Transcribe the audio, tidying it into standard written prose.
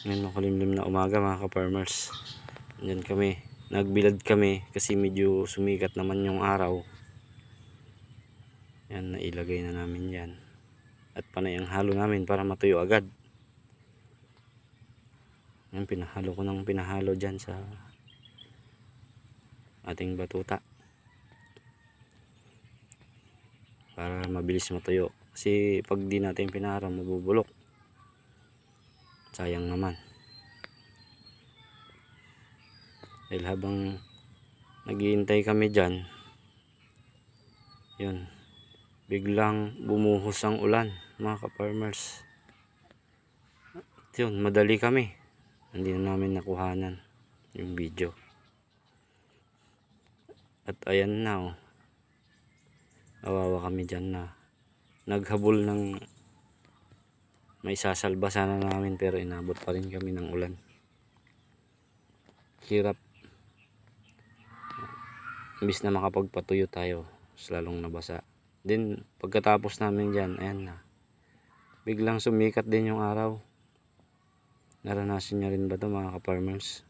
Ngayon makulimlim na umaga mga ka-farmers. Diyan kami, nagbilad kami kasi medyo sumikat naman yung araw. Yan, nailagay na namin yan. At panay ang halo namin para matuyo agad. Yan, pinahalo ko ng pinahalo dyan sa ating batuta. Para mabilis matuyo. Kasi pag di natin pinaharo, mabubulok. Sayang naman. Dahil habang naghihintay kami dyan, yun, biglang bumuhos ang ulan mga ka-farmers. Yun, madali kami, hindi na namin nakuhanan yung video. At ayan na, oh, awawa kami dyan na naghabol ng may sasalba sana namin, pero inabot pa rin kami ng ulan. Hirap. Imbis na makapagpatuyo tayo, lalong nabasa. Then pagkatapos namin dyan, ayan na, biglang sumikat din yung araw. Naranasan nyo rin ba ito mga ka-farmers?